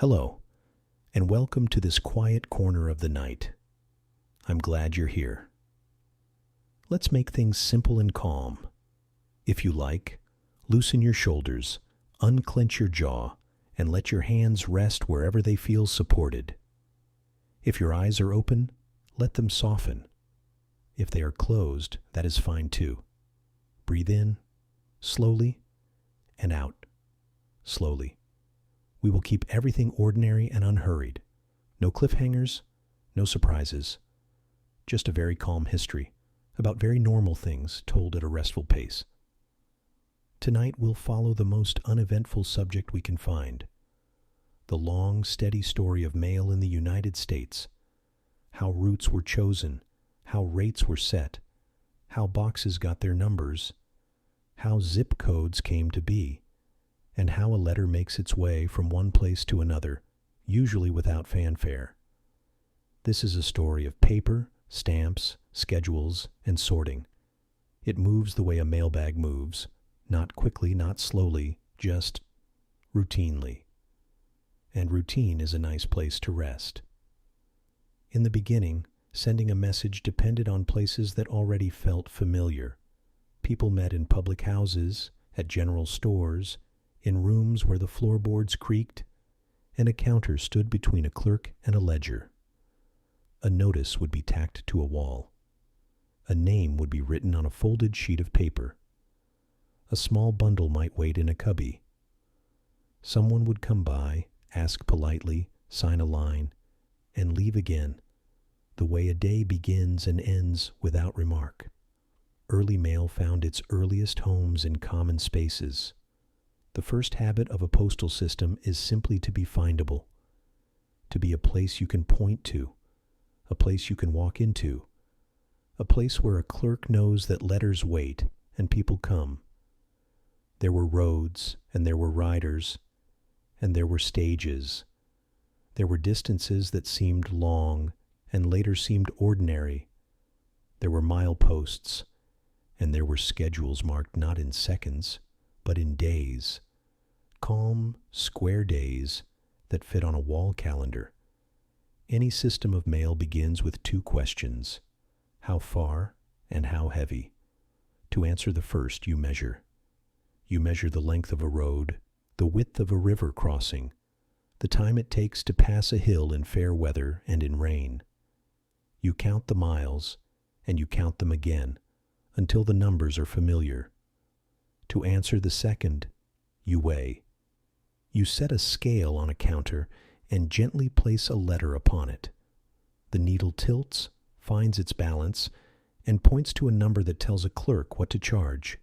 Hello, and welcome to this quiet corner of the night. I'm glad you're here. Let's make things simple and calm. If you like, loosen your shoulders, unclench your jaw, and let your hands rest wherever they feel supported. If your eyes are open, let them soften. If they are closed, that is fine too. Breathe in, slowly, and out, slowly. We will keep everything ordinary and unhurried. No cliffhangers, no surprises. Just a very calm history about very normal things told at a restful pace. Tonight we'll follow the most uneventful subject we can find. The long, steady story of mail in the United States. How routes were chosen, how rates were set, how boxes got their numbers, how zip codes came to be, and how a letter makes its way from one place to another, usually without fanfare. This is a story of paper, stamps, schedules, and sorting. It moves the way a mailbag moves, not quickly, not slowly, just routinely. And routine is a nice place to rest. In the beginning, sending a message depended on places that already felt familiar. People met in public houses, at general stores, in rooms where the floorboards creaked, and a counter stood between a clerk and a ledger. A notice would be tacked to a wall. A name would be written on a folded sheet of paper. A small bundle might wait in a cubby. Someone would come by, ask politely, sign a line, and leave again, the way a day begins and ends without remark. Early mail found its earliest homes in common spaces. The first habit of a postal system is simply to be findable, to be a place you can point to, a place you can walk into, a place where a clerk knows that letters wait and people come. There were roads, and there were riders, and there were stages. There were distances that seemed long and later seemed ordinary. There were mileposts, and there were schedules marked not in seconds, but in days. Calm, square days that fit on a wall calendar. Any system of mail begins with two questions: how far and how heavy. To answer the first, you measure. You measure the length of a road, the width of a river crossing, the time it takes to pass a hill in fair weather and in rain. You count the miles, and you count them again, until the numbers are familiar. To answer the second, you weigh. You set a scale on a counter and gently place a letter upon it. The needle tilts, finds its balance, and points to a number that tells a clerk what to charge.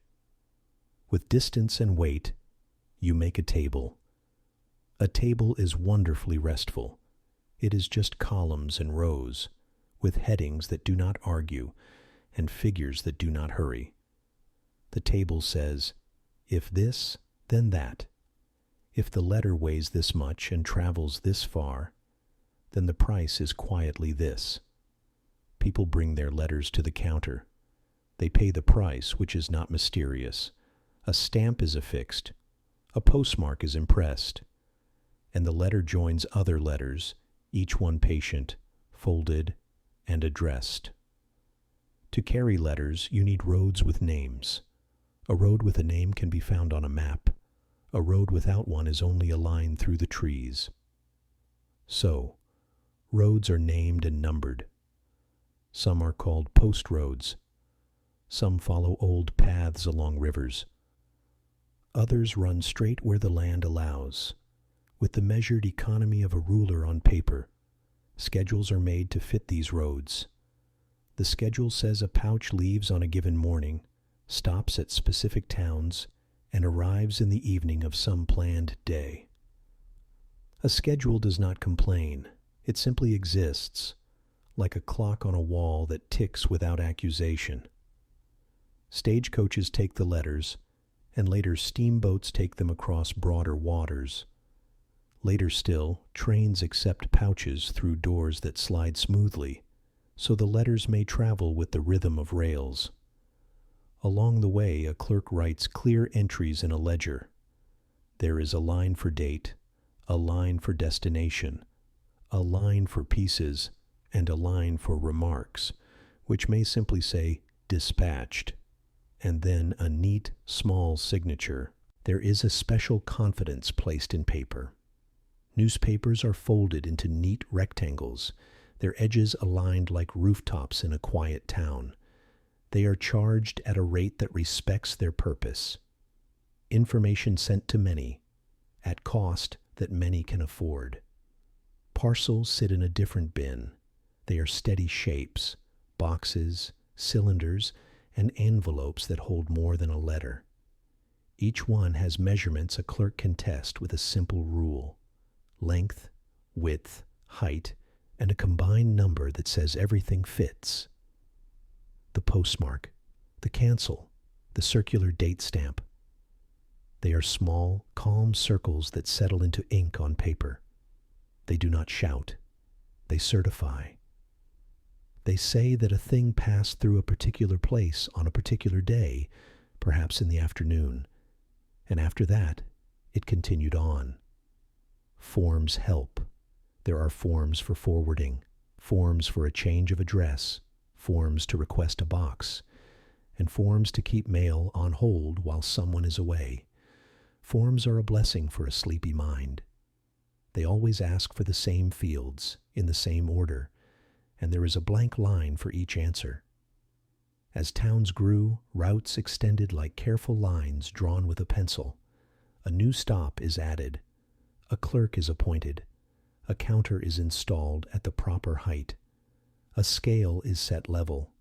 With distance and weight, you make a table. A table is wonderfully restful. It is just columns and rows, with headings that do not argue and figures that do not hurry. The table says, if this, then that. If the letter weighs this much and travels this far, then the price is quietly this. People bring their letters to the counter. They pay the price, which is not mysterious. A stamp is affixed. A postmark is impressed. And the letter joins other letters, each one patient, folded, and addressed. To carry letters, you need roads with names. A road with a name can be found on a map. A road without one is only a line through the trees. So, roads are named and numbered. Some are called post roads. Some follow old paths along rivers. Others run straight where the land allows. With the measured economy of a ruler on paper, schedules are made to fit these roads. The schedule says a pouch leaves on a given morning, stops at specific towns, and arrives in the evening of some planned day. A schedule does not complain. It simply exists, like a clock on a wall that ticks without accusation. Stagecoaches take the letters, and later steamboats take them across broader waters. Later still, trains accept pouches through doors that slide smoothly, so the letters may travel with the rhythm of rails. Along the way, a clerk writes clear entries in a ledger. There is a line for date, a line for destination, a line for pieces, and a line for remarks, which may simply say dispatched, and then a neat, small signature. There is a special confidence placed in paper. Newspapers are folded into neat rectangles, their edges aligned like rooftops in a quiet town. They are charged at a rate that respects their purpose. Information sent to many, at cost that many can afford. Parcels sit in a different bin. They are steady shapes, boxes, cylinders, and envelopes that hold more than a letter. Each one has measurements a clerk can test with a simple rule: length, width, height, and a combined number that says everything fits. The postmark, the cancel, the circular date stamp. They are small, calm circles that settle into ink on paper. They do not shout. They certify. They say that a thing passed through a particular place on a particular day, perhaps in the afternoon, and after that, it continued on. Forms help. There are forms for forwarding, forms for a change of address, forms to request a box, and forms to keep mail on hold while someone is away. Forms are a blessing for a sleepy mind. They always ask for the same fields, in the same order, and there is a blank line for each answer. As towns grew, routes extended like careful lines drawn with a pencil. A new stop is added. A clerk is appointed. A counter is installed at the proper height. A scale is set level.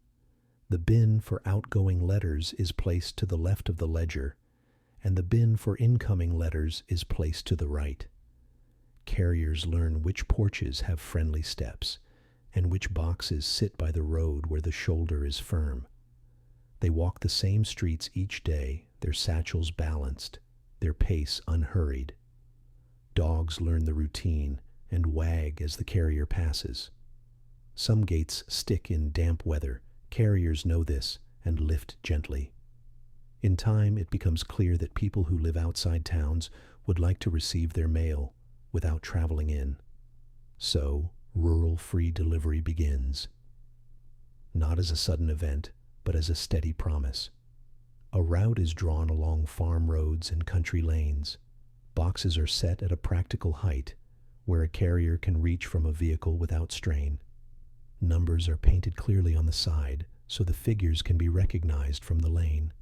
The bin for outgoing letters is placed to the left of the ledger, and the bin for incoming letters is placed to the right. Carriers learn which porches have friendly steps, and which boxes sit by the road where the shoulder is firm. They walk the same streets each day, their satchels balanced, their pace unhurried. Dogs learn the routine and wag as the carrier passes. Some gates stick in damp weather. Carriers know this and lift gently. In time, it becomes clear that people who live outside towns would like to receive their mail without traveling in. So, rural free delivery begins. Not as a sudden event, but as a steady promise. A route is drawn along farm roads and country lanes. Boxes are set at a practical height where a carrier can reach from a vehicle without strain. Numbers are painted clearly on the side so the figures can be recognized from the lane.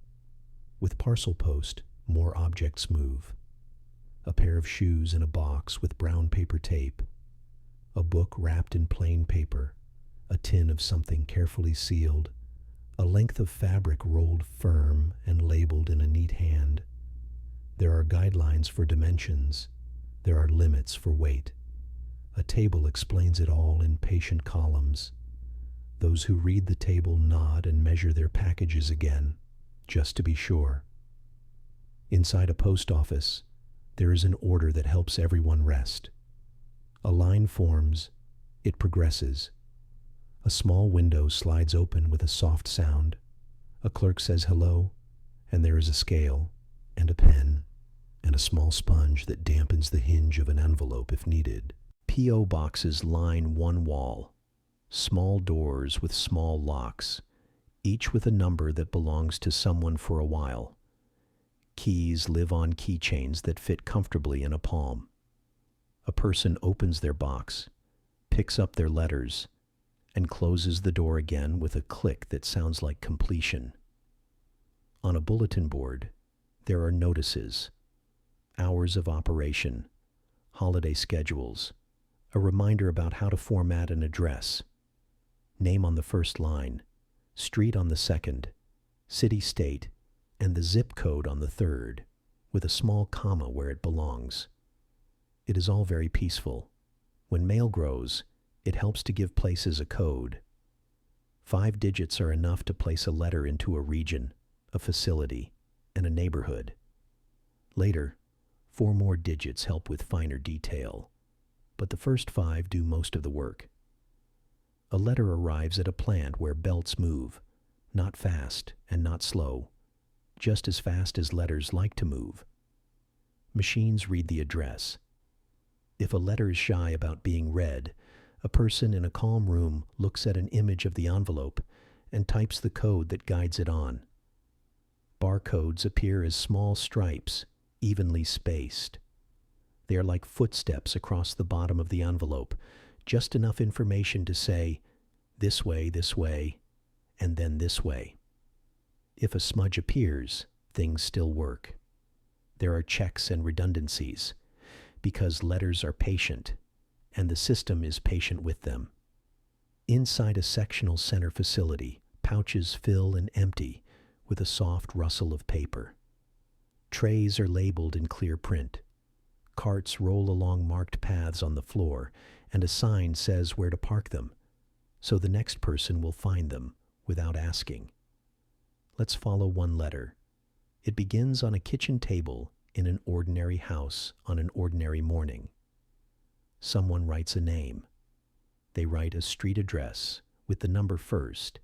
With parcel post, more objects move. A pair of shoes in a box with brown paper tape. A book wrapped in plain paper. A tin of something carefully sealed. A length of fabric rolled firm and labeled in a neat hand. There are guidelines for dimensions. There are limits for weight. A table explains it all in patient columns. Those who read the table nod and measure their packages again, just to be sure. Inside a post office, there is an order that helps everyone rest. A line forms, it progresses. A small window slides open with a soft sound. A clerk says hello, and there is a scale, and a pen, and a small sponge that dampens the hinge of an envelope if needed. P.O. boxes line one wall. Small doors with small locks, each with a number that belongs to someone for a while. Keys live on keychains that fit comfortably in a palm. A person opens their box, picks up their letters, and closes the door again with a click that sounds like completion. On a bulletin board, there are notices, hours of operation, holiday schedules, a reminder about how to format an address, name on the first line, street on the second, city-state, and the zip code on the third, with a small comma where it belongs. It is all very peaceful. When mail grows, it helps to give places a code. 5 digits are enough to place a letter into a region, a facility, and a neighborhood. Later, 4 more digits help with finer detail, but the first 5 do most of the work. A letter arrives at a plant where belts move, not fast and not slow, just as fast as letters like to move. Machines read the address. If a letter is shy about being read, a person in a calm room looks at an image of the envelope and types the code that guides it on. Barcodes appear as small stripes, evenly spaced. They are like footsteps across the bottom of the envelope, just enough information to say, this way, and then this way. If a smudge appears, things still work. There are checks and redundancies, because letters are patient, and the system is patient with them. Inside a sectional center facility, pouches fill and empty with a soft rustle of paper. Trays are labeled in clear print. Carts roll along marked paths on the floor, and a sign says where to park them, so the next person will find them without asking. Let's follow one letter. It begins on a kitchen table in an ordinary house on an ordinary morning. Someone writes a name. They write a street address with the number first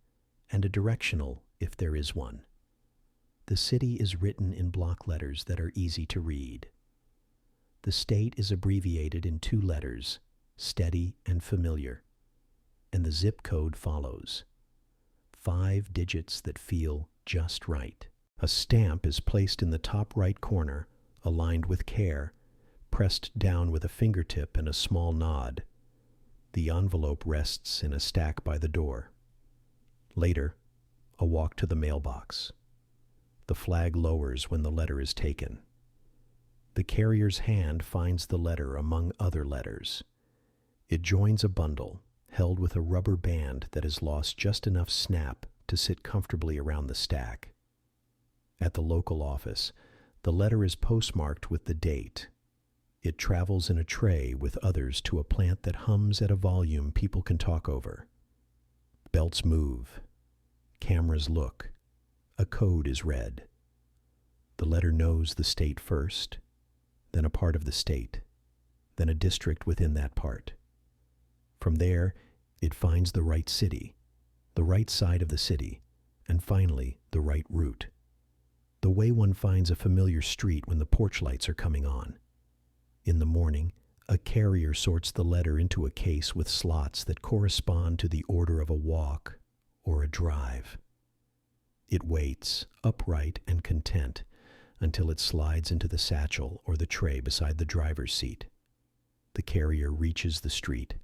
and a directional if there is one. The city is written in block letters that are easy to read. The state is abbreviated in 2 letters, steady and familiar, and the zip code follows. 5 digits that feel just right. A stamp is placed in the top right corner, aligned with care, pressed down with a fingertip and a small nod. The envelope rests in a stack by the door. Later, a walk to the mailbox. The flag lowers when the letter is taken. The carrier's hand finds the letter among other letters. It joins a bundle held with a rubber band that has lost just enough snap to sit comfortably around the stack. At the local office, the letter is postmarked with the date. It travels in a tray with others to a plant that hums at a volume people can talk over. Belts move. Cameras look. A code is read. The letter knows the state first, then a part of the state, then a district within that part. From there, it finds the right city, the right side of the city, and finally, the right route. The way one finds a familiar street when the porch lights are coming on. In the morning, a carrier sorts the letter into a case with slots that correspond to the order of a walk or a drive. It waits, upright and content, until it slides into the satchel or the tray beside the driver's seat. The carrier reaches the street.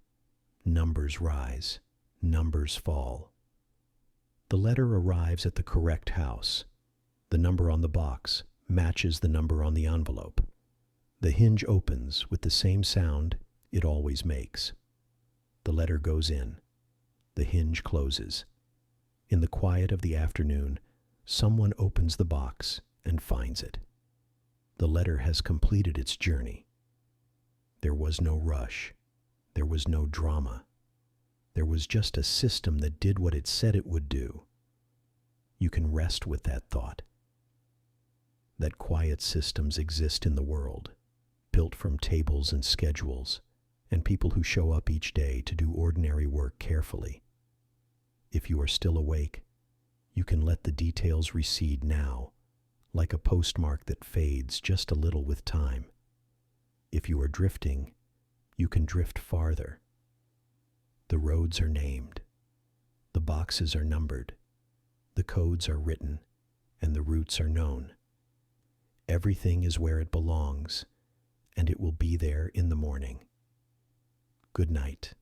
Numbers rise. Numbers fall. The letter arrives at the correct house. The number on the box matches the number on the envelope. The hinge opens with the same sound it always makes. The letter goes in. The hinge closes. In the quiet of the afternoon, someone opens the box and finds it. The letter has completed its journey. There was no rush. There was no drama. There was just a system that did what it said it would do. You can rest with that thought. That quiet systems exist in the world, built from tables and schedules, and people who show up each day to do ordinary work carefully. If you are still awake, you can let the details recede now, like a postmark that fades just a little with time. If you are drifting, you can drift farther. The roads are named. The boxes are numbered. The codes are written, and the routes are known. Everything is where it belongs, and it will be there in the morning. Good night.